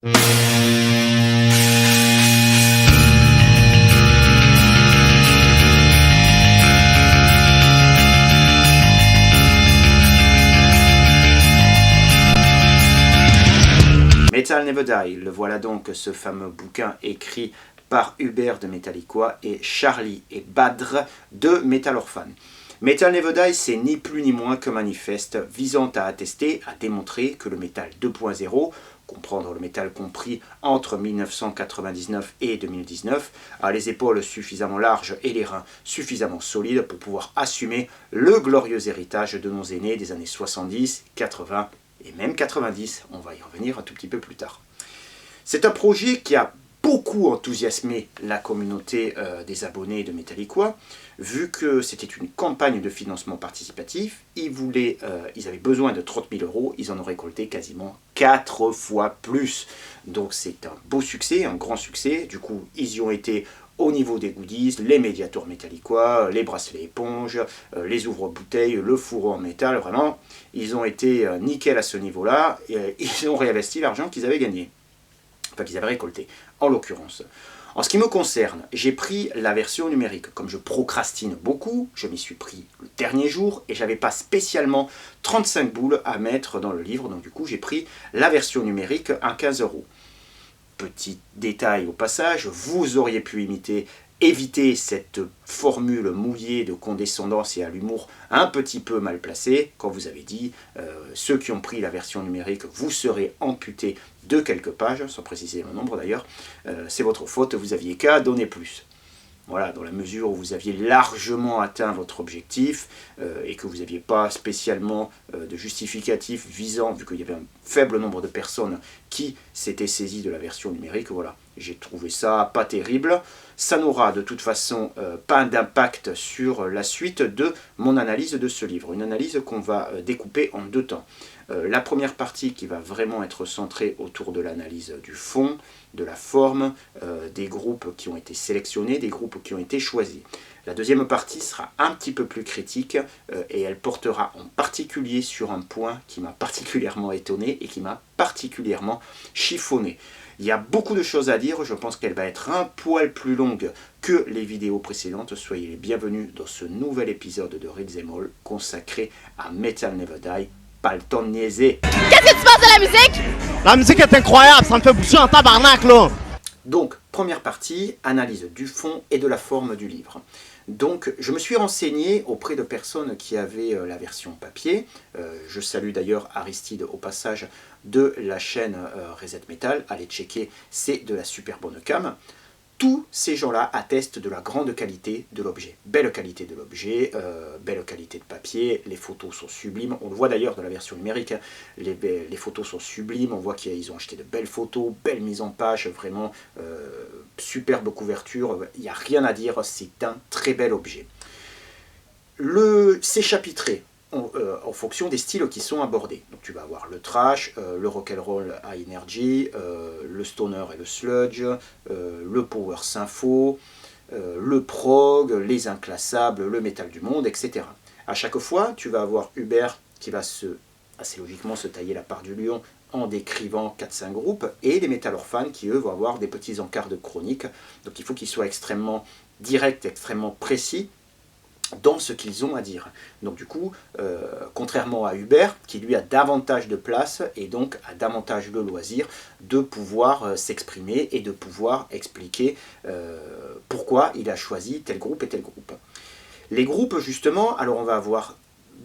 Metal Never Die, le voilà donc, ce fameux bouquin écrit par Hubert de Metallica et Charlie et Badr de Metal Orphan. Metal Never Die, c'est ni plus ni moins qu'un manifeste visant à attester, à démontrer que le métal 2.0, comprendre le métal compris entre 1999 et 2019, a les épaules suffisamment larges et les reins suffisamment solides pour pouvoir assumer le glorieux héritage de nos aînés des années 70, 80 et même 90, on va y revenir un tout petit peu plus tard. C'est un projet qui a beaucoup enthousiasmé la communauté des abonnés de Metallica, vu que c'était une campagne de financement participatif. Ils avaient besoin de 30 000 €, ils en ont récolté quasiment 4 fois plus. Donc c'est un beau succès, un grand succès. Du coup, ils y ont été au niveau des goodies, les médiators Metallica, les bracelets éponges, les ouvre-bouteilles, le fourreau en métal, vraiment, ils ont été nickel à ce niveau-là, et ils ont réinvesti l'argent qu'ils avaient gagné, enfin qu'ils avaient récolté, en l'occurrence. En ce qui me concerne, j'ai pris la version numérique. Comme je procrastine beaucoup, je m'y suis pris le dernier jour, et j'avais pas spécialement 35 boules à mettre dans le livre, donc du coup j'ai pris la version numérique à 15 €. Petit détail au passage, vous auriez pu éviter cette formule mouillée de condescendance et à l'humour un petit peu mal placé, quand vous avez dit ceux qui ont pris la version numérique, vous serez amputés de quelques pages, sans préciser le nombre d'ailleurs, c'est votre faute, vous aviez qu'à donner plus. Voilà, dans la mesure où vous aviez largement atteint votre objectif et que vous n'aviez pas spécialement de justificatif visant, vu qu'il y avait un faible nombre de personnes qui s'étaient saisies de la version numérique, voilà. J'ai trouvé ça pas terrible. Ça n'aura de toute façon pas d'impact sur la suite de mon analyse de ce livre. Une analyse qu'on va découper en 2 temps. La première partie qui va vraiment être centrée autour de l'analyse du fond, de la forme, des groupes qui ont été sélectionnés, des groupes qui ont été choisis. La deuxième partie sera un petit peu plus critique et elle portera en particulier sur un point qui m'a particulièrement étonné et qui m'a particulièrement chiffonné. Il y a beaucoup de choses à dire, je pense qu'elle va être un poil plus longue que les vidéos précédentes. Soyez les bienvenus dans ce nouvel épisode de Read Them All consacré à Metal Never Die. Pas le temps de niaiser. Qu'est-ce que tu penses de la musique? La musique est incroyable, ça me fait bouger en tabarnak là. Donc, première partie, analyse du fond et de la forme du livre. Donc, je me suis renseigné auprès de personnes qui avaient la version papier. Je salue d'ailleurs Aristide au passage de la chaîne Reset Metal. Allez checker, c'est de la super bonne cam. Tous ces gens-là attestent de la grande qualité de l'objet. Belle qualité de l'objet, belle qualité de papier, les photos sont sublimes. On le voit d'ailleurs dans la version numérique, hein. Les photos sont sublimes, on voit qu'ils ont acheté de belles photos, belle mise en page, vraiment superbe couverture, il n'y a rien à dire, c'est un très bel objet. C'est chapitré en fonction des styles qui sont abordés. Donc tu vas avoir le trash, le rock'n'roll high energy, le stoner et le sludge, le power sympho, le prog, les inclassables, le métal du monde, etc. À chaque fois, tu vas avoir Hubert qui va assez logiquement se tailler la part du lion en décrivant 4-5 groupes, et les Metal Orphan qui eux vont avoir des petits encarts de chronique. Donc il faut qu'ils soient extrêmement directs, extrêmement précis dans ce qu'ils ont à dire. Donc du coup, contrairement à Hubert, qui lui a davantage de place et donc a davantage de loisir de pouvoir s'exprimer et de pouvoir expliquer pourquoi il a choisi tel groupe et tel groupe. Les groupes justement, alors on va avoir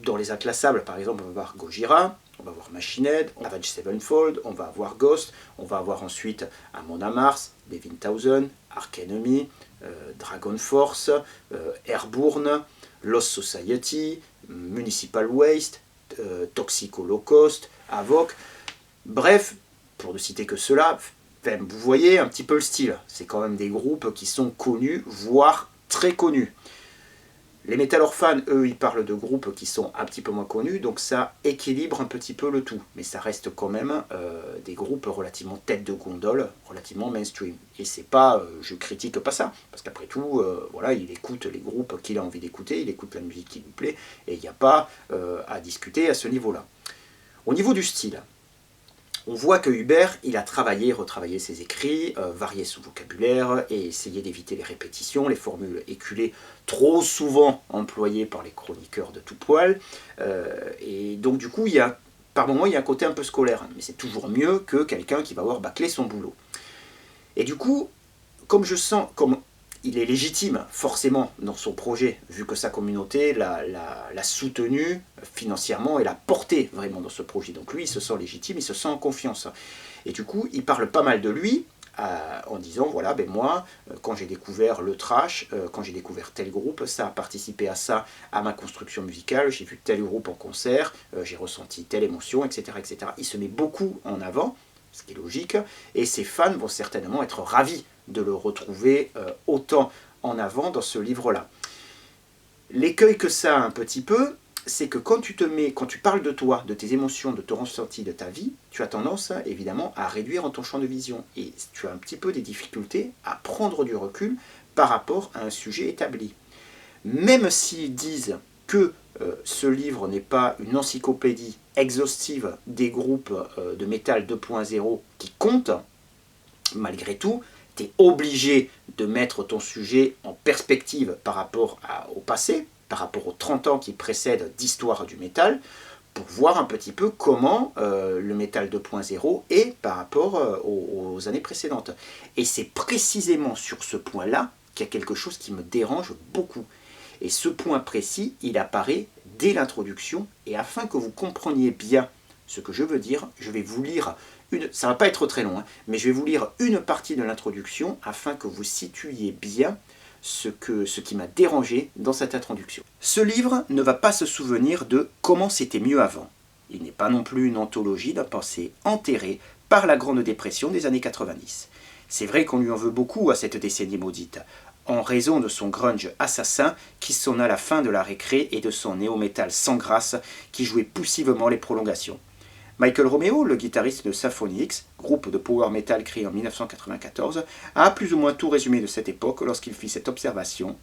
dans les inclassables par exemple, on va avoir Gojira, on va avoir Machine Head, Avenged Sevenfold, on va avoir Ghost, on va avoir ensuite Amon Amarth, Devin Townsend, Arch Enemy, Dragon Force, Airborne, Lost Society, Municipal Waste, Toxic Holocaust, Avoc. Bref, pour ne citer que cela, vous voyez un petit peu le style. C'est quand même des groupes qui sont connus, voire très connus. Les Metal Orphan, eux, ils parlent de groupes qui sont un petit peu moins connus, donc ça équilibre un petit peu le tout. Mais ça reste quand même des groupes relativement tête de gondole, relativement mainstream. Et c'est pas, je critique pas ça, parce qu'après tout, voilà, il écoute les groupes qu'il a envie d'écouter, il écoute la musique qui lui plaît, et il n'y a pas à discuter à ce niveau-là. Au niveau du style, On voit que Hubert, il a travaillé, retravaillé ses écrits, varié son vocabulaire et essayé d'éviter les répétitions, les formules éculées trop souvent employées par les chroniqueurs de tout poil. Et donc du coup, par moments, il y a un côté un peu scolaire, mais c'est toujours mieux que quelqu'un qui va avoir bâclé son boulot. Et du coup, comme il est légitime, forcément, dans son projet, vu que sa communauté l'a soutenu financièrement et l'a porté vraiment dans ce projet. Donc lui, il se sent légitime, il se sent en confiance. Et du coup, il parle pas mal de lui, en disant, voilà, ben moi, quand j'ai découvert le thrash, quand j'ai découvert tel groupe, ça a participé à ça, à ma construction musicale, j'ai vu tel groupe en concert, j'ai ressenti telle émotion, etc., etc. Il se met beaucoup en avant, ce qui est logique, et ses fans vont certainement être ravis de le retrouver autant en avant dans ce livre-là. L'écueil que ça a un petit peu, c'est que quand tu parles de toi, de tes émotions, de ton ressenti, de ta vie, tu as tendance évidemment à réduire ton champ de vision et tu as un petit peu des difficultés à prendre du recul par rapport à un sujet établi. Même s'ils disent que ce livre n'est pas une encyclopédie exhaustive des groupes de métal 2.0 qui comptent, malgré tout, tu es obligé de mettre ton sujet en perspective par rapport au passé, par rapport aux 30 ans qui précèdent d'histoire du métal, pour voir un petit peu comment le métal 2.0 est par rapport aux années précédentes. Et c'est précisément sur ce point-là qu'il y a quelque chose qui me dérange beaucoup. Et ce point précis, il apparaît dès l'introduction, et afin que vous compreniez bien ce que je veux dire, je vais vous lire ça ne va pas être très long, mais je vais vous lire une partie de l'introduction afin que vous situiez bien ce qui m'a dérangé dans cette introduction. Ce livre ne va pas se souvenir de comment c'était mieux avant. Il n'est pas non plus une anthologie d'un passé enterré par la Grande Dépression des années 90. C'est vrai qu'on lui en veut beaucoup à cette décennie maudite, en raison de son grunge assassin qui sonna la fin de la récré et de son néo-métal sans grâce qui jouait poussivement les prolongations. Michael Romeo, le guitariste de Symphony X, groupe de power metal créé en 1994, a plus ou moins tout résumé de cette époque lorsqu'il fit cette observation.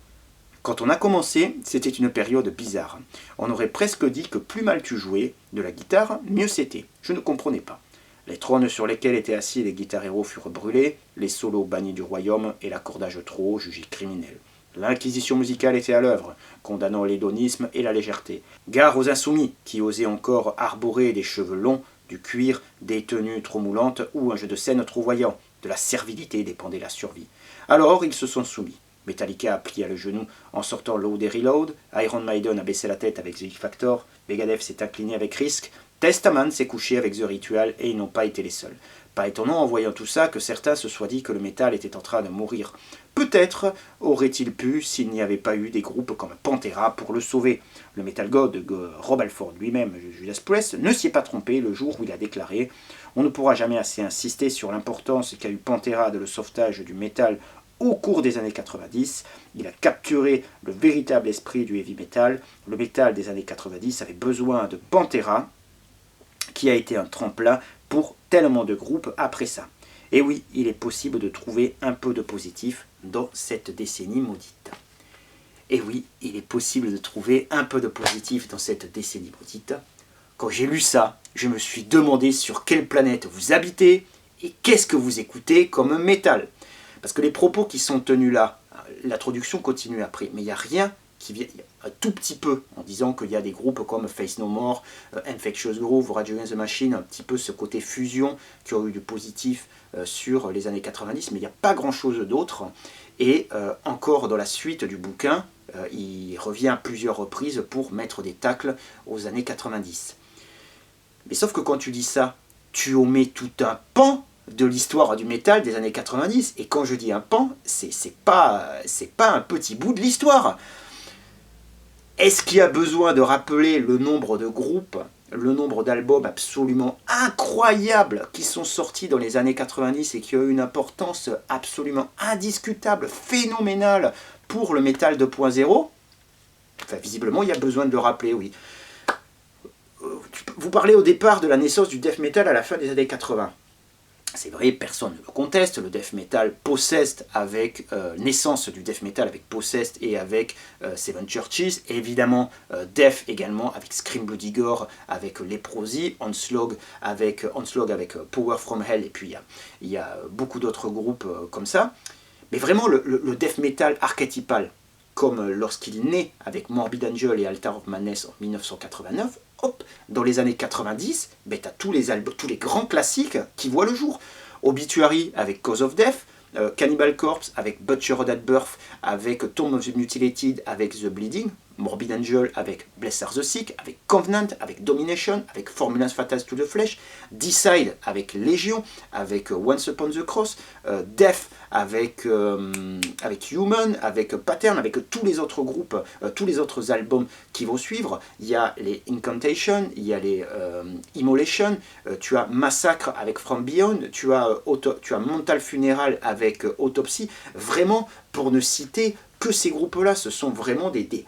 Quand on a commencé, c'était une période bizarre. On aurait presque dit que plus mal tu jouais de la guitare, mieux c'était. Je ne comprenais pas. Les trônes sur lesquels étaient assis les guitares héros furent brûlés, les solos bannis du royaume et l'accordage trop haut jugé criminel. L'inquisition musicale était à l'œuvre, condamnant l'hédonisme et la légèreté. Gare aux insoumis, qui osaient encore arborer des cheveux longs, du cuir, des tenues trop moulantes ou un jeu de scène trop voyant. De la servilité dépendait la survie. Alors ils se sont soumis. Metallica a plié le genou en sortant Load et Reload, Iron Maiden a baissé la tête avec The X Factor, Megadeth s'est incliné avec Risk, Testament s'est couché avec The Ritual et ils n'ont pas été les seuls. Pas étonnant en voyant tout ça que certains se soient dit que le métal était en train de mourir. Peut-être aurait-il pu s'il n'y avait pas eu des groupes comme Pantera pour le sauver. Le metal god Rob Halford lui-même, Judas Priest, ne s'y est pas trompé le jour où il a déclaré « On ne pourra jamais assez insister sur l'importance qu'a eu Pantera de le sauvetage du métal au cours des années 90. Il a capturé le véritable esprit du heavy metal. Le métal des années 90 avait besoin de Pantera, qui a été un tremplin pour tellement de groupes après ça. » Et oui, il est possible de trouver un peu de positif dans cette décennie maudite. Et oui, il est possible de trouver un peu de positif dans cette décennie maudite. Quand j'ai lu ça, je me suis demandé sur quelle planète vous habitez et qu'est-ce que vous écoutez comme métal. Parce que les propos qui sont tenus là, l'introduction continue après, mais il n'y a rien qui vient un tout petit peu en disant qu'il y a des groupes comme Faith No More, Infectious Groove, Rage Against the Machine, un petit peu ce côté fusion qui ont eu du positif sur les années 90, mais il n'y a pas grand chose d'autre. Et encore dans la suite du bouquin, il revient à plusieurs reprises pour mettre des tacles aux années 90. Mais sauf que quand tu dis ça, tu omets tout un pan de l'histoire du métal des années 90. Et quand je dis un pan, c'est pas un petit bout de l'histoire. Est-ce qu'il y a besoin de rappeler le nombre de groupes, le nombre d'albums absolument incroyables qui sont sortis dans les années 90 et qui ont eu une importance absolument indiscutable, phénoménale pour le métal 2.0 ? Enfin, visiblement, il y a besoin de le rappeler, oui. Vous parlez au départ de la naissance du death metal à la fin des années 80. C'est vrai, personne ne le conteste, le death metal Possessed avec naissance du death metal avec Possessed et avec Seven Churches, et évidemment Death également avec Scream Bloody Gore, avec Leprosy, Onslaught avec Power From Hell, et puis il y a beaucoup d'autres groupes comme ça. Mais vraiment le death metal archétypal, comme lorsqu'il naît avec Morbid Angel et Altar of Madness en 1989, hop, dans les années 90, ben, tu as tous les grands classiques qui voient le jour. Obituary avec Cause of Death, Cannibal Corpse avec Butchered at Birth, avec Tomb of the Mutilated avec The Bleeding, Morbid Angel avec Bless Are the Sick, avec Covenant, avec Domination, avec Formulas Fatales to the Flesh, Decide avec Légion, avec Once Upon the Cross, Death avec Human, avec Pattern, avec tous les autres groupes, tous les autres albums qui vont suivre. Il y a les Incantation, il y a les Immolation, tu as Massacre avec From Beyond, tu as Mental Funeral avec Autopsy. Vraiment, pour ne citer que ces groupes-là, ce sont vraiment des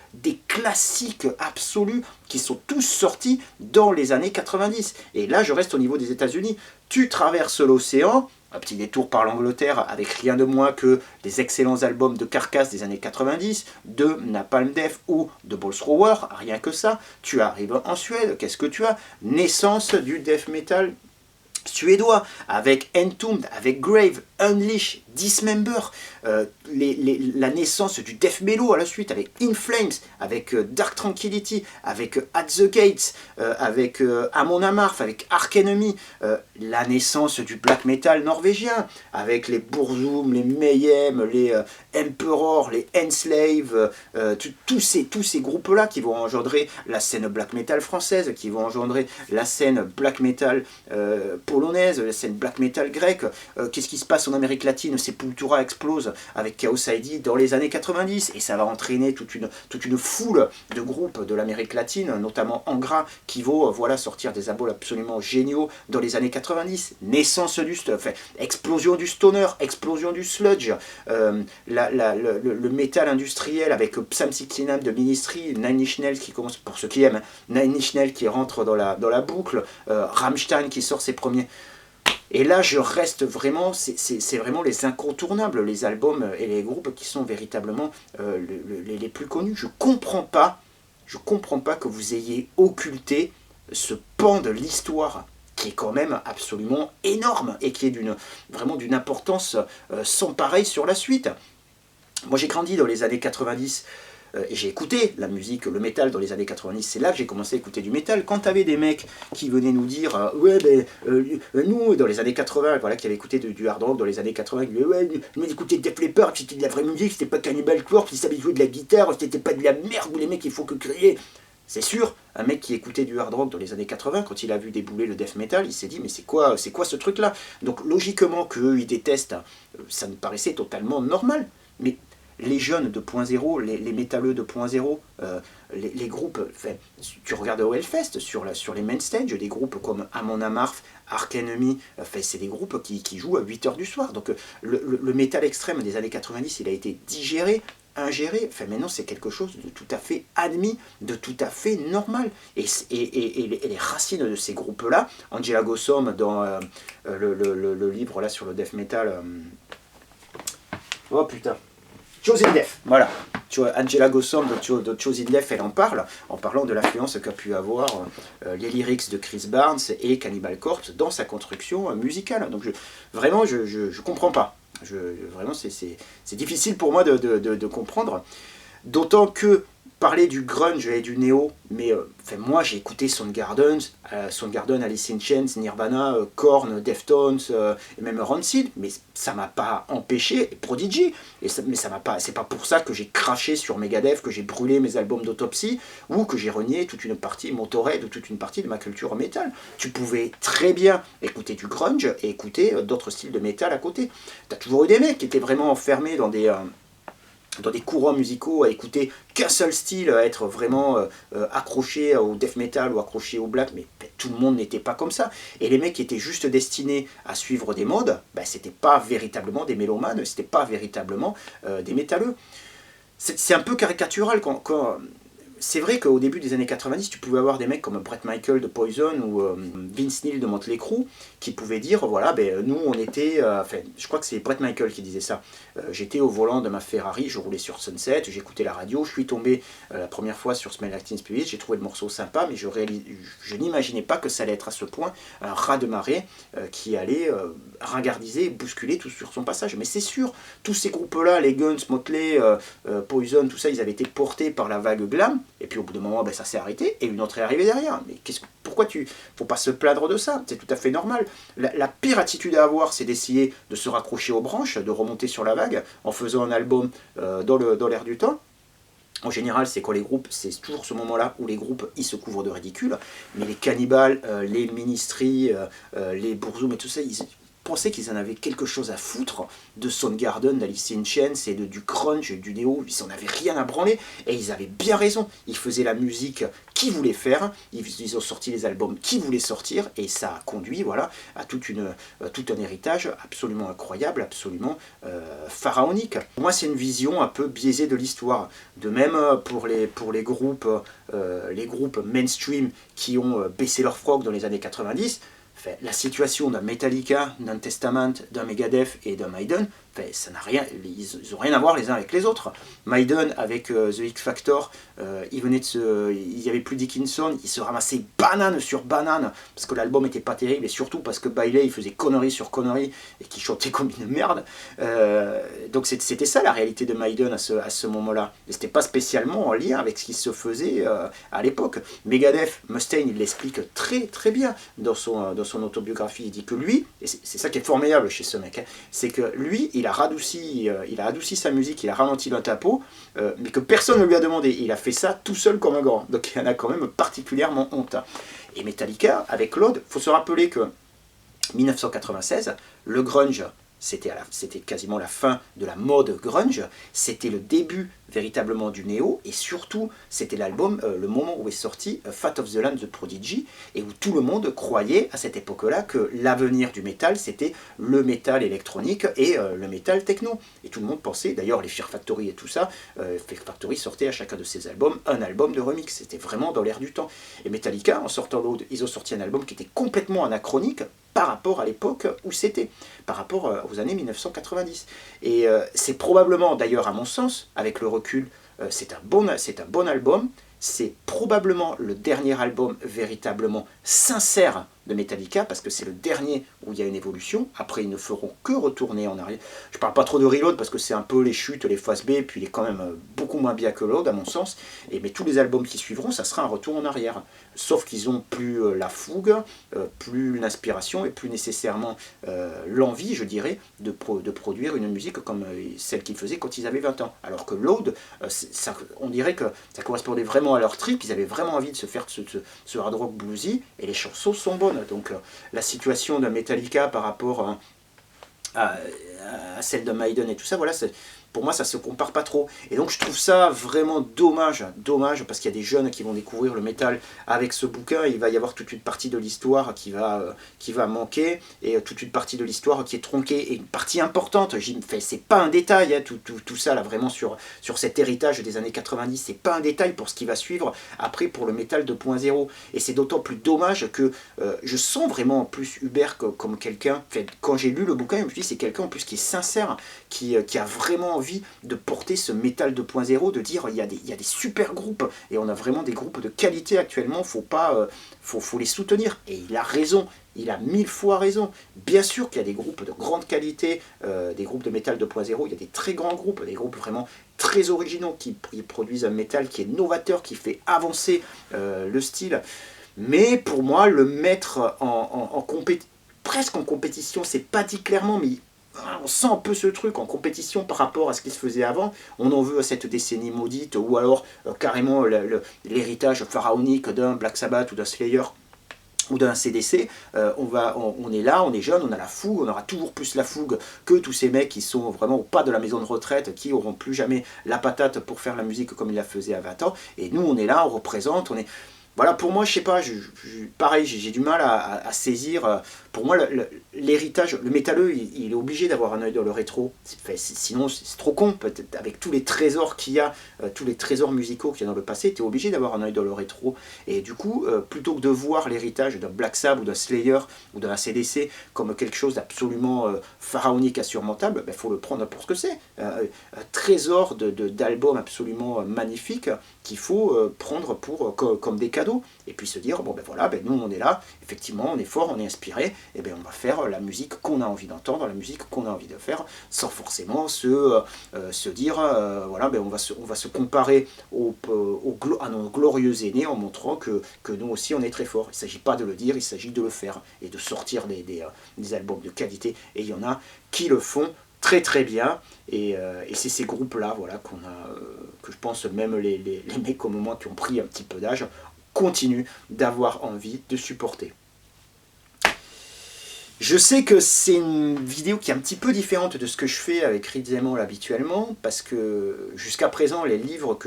classiques absolus qui sont tous sortis dans les années 90. Et là, je reste au niveau des États-Unis. Tu traverses l'océan, un petit détour par l'Angleterre, avec rien de moins que des excellents albums de Carcass des années 90, de Napalm Death ou de Balls Thrower, rien que ça. Tu arrives en Suède, qu'est-ce que tu as? Naissance du death metal suédois, avec Entombed, avec Grave, Unleash, Dismember, la naissance du death mellow à la suite, avec In Flames, avec Dark Tranquility, avec At the Gates, avec Amon Amarth, avec Arch Enemy, la naissance du black metal norvégien, avec les Burzum, les Mayhem, les Emperor, les Enslave, tous ces groupes-là qui vont engendrer la scène black metal française, qui vont engendrer la scène black metal polonaise, la scène black metal grecque. Qu'est-ce qui se passe en Amérique latine? Sepultura explose avec Chaos ID dans les années 90, et ça va entraîner toute une foule de groupes de l'Amérique latine, notamment Angra, qui vont sortir des albums absolument géniaux dans les années 90. Naissance du stuff, explosion du stoner, explosion du sludge, le métal industriel avec Psalm 69 de Ministry, Nine Inch Nails qui commence, pour ceux qui aiment, Nine Inch Nails qui rentre dans la boucle, Rammstein qui sort ses premiers. Et là, je reste vraiment, c'est vraiment les incontournables, les albums et les groupes qui sont véritablement les plus connus. Je comprends pas que vous ayez occulté ce pan de l'histoire qui est quand même absolument énorme et qui est vraiment d'une importance sans pareil sur la suite. Moi, j'ai grandi dans les années 90. Et j'ai écouté la musique, le métal dans les années 90, c'est là que j'ai commencé à écouter du métal. Quand t'avais des mecs qui venaient nous dire ouais ben nous dans les années 80, voilà, qui avaient écouté du hard rock dans les années 80, qui disaient ouais nous écoutait Def Leppard, c'était de la vraie musique, c'était pas Cannibal Corpse, ils savaient jouer de la guitare, c'était pas de la merde où les mecs il faut que crier. C'est sûr, un mec qui écoutait du hard rock dans les années 80, quand il a vu débouler le death metal, il s'est dit mais c'est quoi ce truc là? Donc logiquement qu'eux ils détestent, ça me paraissait totalement normal. Mais les jeunes 2.0, les métalleux 2.0, les groupes, enfin, tu regardes au Hellfest, sur les main stage, des groupes comme Amon Amarth, Arch Enemy, enfin, c'est des groupes qui jouent à 8h du soir. Donc le métal extrême des années 90, il a été digéré, ingéré, enfin maintenant c'est quelque chose de tout à fait admis, de tout à fait normal. Et les racines de ces groupes-là, Angela Gossom dans le livre là sur le death metal, oh putain, Chosen Death, voilà. Angela Gossom de Chosen Death, elle en parle, en parlant de l'influence qu'a pu avoir les lyrics de Chris Barnes et Cannibal Corpse dans sa construction musicale. Donc vraiment, je comprends pas. Vraiment, c'est difficile pour moi de comprendre. D'autant que parler du grunge et du néo, mais moi j'ai écouté Soundgarden, Alice in Chains, Nirvana, Korn, Deftones, et même Rancid, mais ça m'a pas empêché, Prodigy, mais ça m'a pas, c'est pas pour ça que j'ai craché sur Megadeth, que j'ai brûlé mes albums d'Autopsy, ou que j'ai renié toute une partie Motorhead ou toute une partie de ma culture métal. Tu pouvais très bien écouter du grunge et écouter d'autres styles de métal à côté. T'as toujours eu des mecs qui étaient vraiment enfermés dans des courants musicaux, à écouter qu'un seul style, à être vraiment accroché au death metal ou accroché au black, mais tout le monde n'était pas comme ça. Et les mecs qui étaient juste destinés à suivre des modes, c'était pas véritablement des mélomanes, c'était pas véritablement des métalleux. C'est un peu caricatural quand c'est vrai qu'au début des années 90, tu pouvais avoir des mecs comme Bret Michael de Poison ou Vince Neil de Motley Crue qui pouvaient dire, voilà, nous on était, enfin, je crois que c'est Bret Michael qui disait ça, j'étais au volant de ma Ferrari, je roulais sur Sunset, j'écoutais la radio, je suis tombé la première fois sur Smell Like Teen Spirit, j'ai trouvé le morceau sympa, mais je n'imaginais pas que ça allait être à ce point un raz de marée qui allait ringardiser, bousculer tout sur son passage. Mais c'est sûr, tous ces groupes-là, les Guns, Motley, Poison, tout ça, ils avaient été portés par la vague glam, et puis au bout d'un moment, ça s'est arrêté, et une autre est arrivée derrière. Mais pourquoi faut pas se plaindre de ça, c'est tout à fait normal. La pire attitude à avoir, c'est d'essayer de se raccrocher aux branches, de remonter sur la vague, en faisant un album dans l'air du temps. En général, c'est quand les groupes, c'est toujours ce moment-là où les groupes, ils se couvrent de ridicule, mais les Cannibals, les Ministry, les Burzum et tout ça, ils pensaient qu'ils en avaient quelque chose à foutre de Soundgarden, d'Alice in Chains et du grunge et du néo, ils en avaient rien à branler, et ils avaient bien raison, ils faisaient la musique qu'ils voulaient faire, ils ont sorti les albums qu'ils voulaient sortir, et ça a conduit, voilà, à tout un héritage absolument incroyable, absolument pharaonique. Pour moi, c'est une vision un peu biaisée de l'histoire, de même pour les groupes mainstream qui ont baissé leur froc dans les années 90, la situation d'un Metallica, d'un Testament, d'un Megadeth et d'un Maiden, ça n'a rien, ils n'ont rien à voir les uns avec les autres. Maiden avec The X Factor, il n'y avait plus Dickinson, il se ramassait banane sur banane parce que l'album n'était pas terrible et surtout parce que Bailey il faisait connerie sur connerie et qu'il chantait comme une merde. Donc c'était ça la réalité de Maiden à ce moment-là. Et c'était pas spécialement en lien avec ce qui se faisait à l'époque. Megadeth, Mustaine, il l'explique très très bien dans son autobiographie. Il dit que lui, et c'est ça qui est formidable chez ce mec, c'est que lui, il a adouci sa musique, il a ralenti le tempo, mais que personne ne lui a demandé. Il a fait ça tout seul comme un grand. Donc il en a quand même particulièrement honte. Et Metallica, avec Load, il faut se rappeler que 1996, le grunge, c'était quasiment la fin de la mode grunge, c'était le début véritablement du néo, et surtout c'était l'album, le moment où est sorti Fat of the Land The Prodigy, et où tout le monde croyait à cette époque-là que l'avenir du métal c'était le métal électronique et le métal techno. Et tout le monde pensait, d'ailleurs les Fear Factory et tout ça, Fear Factory sortait à chacun de ses albums un album de remix, c'était vraiment dans l'air du temps. Et Metallica, en sortant Load, ils ont sorti un album qui était complètement anachronique par rapport à l'époque où c'était, par rapport aux années 1990. Et c'est probablement, d'ailleurs à mon sens, avec le recul, c'est un bon album, c'est probablement le dernier album véritablement sincère de Metallica, parce que c'est le dernier où il y a une évolution. Après, ils ne feront que retourner en arrière. Je parle pas trop de Reload, parce que c'est un peu les chutes, les phases B, puis il est quand même beaucoup moins bien que Load, à mon sens. Mais tous les albums qui suivront, ça sera un retour en arrière. Sauf qu'ils ont plus la fougue, plus l'inspiration, et plus nécessairement l'envie, je dirais, de produire une musique comme celle qu'ils faisaient quand ils avaient 20 ans. Alors que Load, on dirait que ça correspondait vraiment à leur trip, ils avaient vraiment envie de se faire ce hard rock bluesy, et les chansons sont bonnes. Donc la situation de Metallica par rapport à celle de Maiden et tout ça, voilà, pour moi ça se compare pas trop. Et donc je trouve ça vraiment dommage, parce qu'il y a des jeunes qui vont découvrir le métal avec ce bouquin, il va y avoir toute une partie de l'histoire qui va manquer, et toute une partie de l'histoire qui est tronquée, et une partie importante, c'est pas un détail, hein, tout ça là vraiment sur cet héritage des années 90, c'est pas un détail pour ce qui va suivre après pour le métal 2.0, et c'est d'autant plus dommage que je sens vraiment en plus Hubert comme quelqu'un, quand j'ai lu le bouquin, je me suis dit c'est quelqu'un en plus qui est sincère, qui a vraiment envie de porter ce métal 2.0, de dire il y a des super groupes, et on a vraiment des groupes de qualité actuellement, faut les soutenir, et il a raison, il a 1000 fois raison. Bien sûr qu'il y a des groupes de grande qualité, des groupes de métal 2.0, il y a des très grands groupes, des groupes vraiment très originaux qui produisent un métal qui est novateur, qui fait avancer le style. Mais pour moi, le mettre presque en compétition, c'est pas dit clairement, mais on sent un peu ce truc en compétition par rapport à ce qui se faisait avant. On en veut à cette décennie maudite, ou alors carrément l'héritage pharaonique d'un Black Sabbath ou d'un Slayer ou d'un CDC. On est là, on est jeune, on a la fougue, on aura toujours plus la fougue que tous ces mecs qui sont vraiment au pas de la maison de retraite, qui n'auront plus jamais la patate pour faire la musique comme ils la faisaient à 20 ans. Et nous, on est là, on représente, on est... Voilà, pour moi, je sais pas, pareil, j'ai du mal à saisir pour moi, l'héritage, le métalleux, il est obligé d'avoir un œil dans le rétro. Sinon, c'est trop con. Peut-être avec tous les trésors qu'il y a, tous les trésors musicaux qu'il y a dans le passé, tu es obligé d'avoir un œil dans le rétro. Et du coup, plutôt que de voir l'héritage d'un Black Sabbath ou d'un Slayer ou d'un AC/DC comme quelque chose d'absolument pharaonique, insurmontable, il faut le prendre pour ce que c'est. Un trésor d'albums absolument magnifiques qu'il faut prendre comme des cadeaux. Et puis se dire, bon ben voilà, nous on est là, effectivement on est fort, on est inspiré, et ben on va faire la musique qu'on a envie d'entendre, la musique qu'on a envie de faire, sans forcément se dire, voilà, on va se comparer à nos glorieux aînés en montrant que nous aussi on est très fort. Il ne s'agit pas de le dire, il s'agit de le faire, et de sortir des albums de qualité, et il y en a qui le font très très bien, et c'est ces groupes-là, voilà, que je pense même les mecs au moment qui ont pris un petit peu d'âge, continuent d'avoir envie de supporter. Je sais que c'est une vidéo qui est un petit peu différente de ce que je fais avec Rizemol habituellement, parce que jusqu'à présent, les livres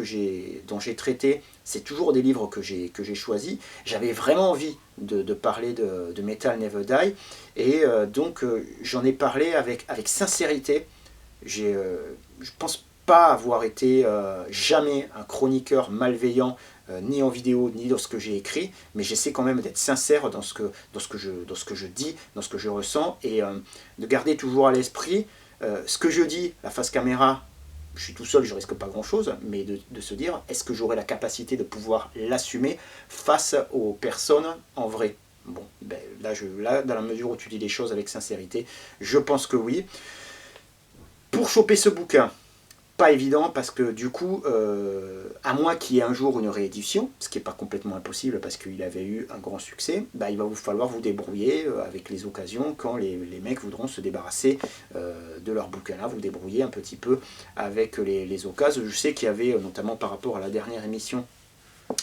dont j'ai traité, c'est toujours des livres que j'ai choisis. J'avais vraiment envie de parler de Metal Never Die, et donc j'en ai parlé avec sincérité. Je pense pas avoir été jamais un chroniqueur malveillant, ni en vidéo, ni dans ce que j'ai écrit, mais j'essaie quand même d'être sincère dans ce que je dis, dans ce que je ressens, et de garder toujours à l'esprit ce que je dis, la face caméra, je suis tout seul, je risque pas grand chose, mais de se dire, est-ce que j'aurai la capacité de pouvoir l'assumer face aux personnes en vrai? Bon, là, dans la mesure où tu dis les choses avec sincérité, je pense que oui. Pour choper ce bouquin, pas évident, parce que du coup, à moins qu'il y ait un jour une réédition, ce qui n'est pas complètement impossible parce qu'il avait eu un grand succès, il va vous falloir vous débrouiller avec les occasions quand les mecs voudront se débarrasser de leur bouquin-là, vous débrouiller un petit peu avec les occasions. Je sais qu'il y avait, notamment par rapport à la dernière émission,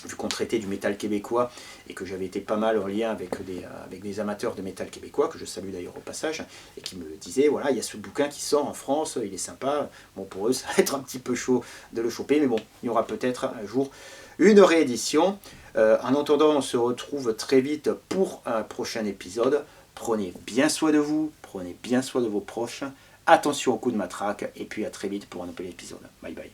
vu qu'on traitait du métal québécois et que j'avais été pas mal en lien avec des amateurs de métal québécois, que je salue d'ailleurs au passage, et qui me disaient, voilà, il y a ce bouquin qui sort en France, il est sympa. Bon, pour eux, ça va être un petit peu chaud de le choper, mais bon, il y aura peut-être un jour une réédition. En attendant, on se retrouve très vite pour un prochain épisode. Prenez bien soin de vous, prenez bien soin de vos proches, attention aux coups de matraque, et puis à très vite pour un nouvel épisode. Bye bye.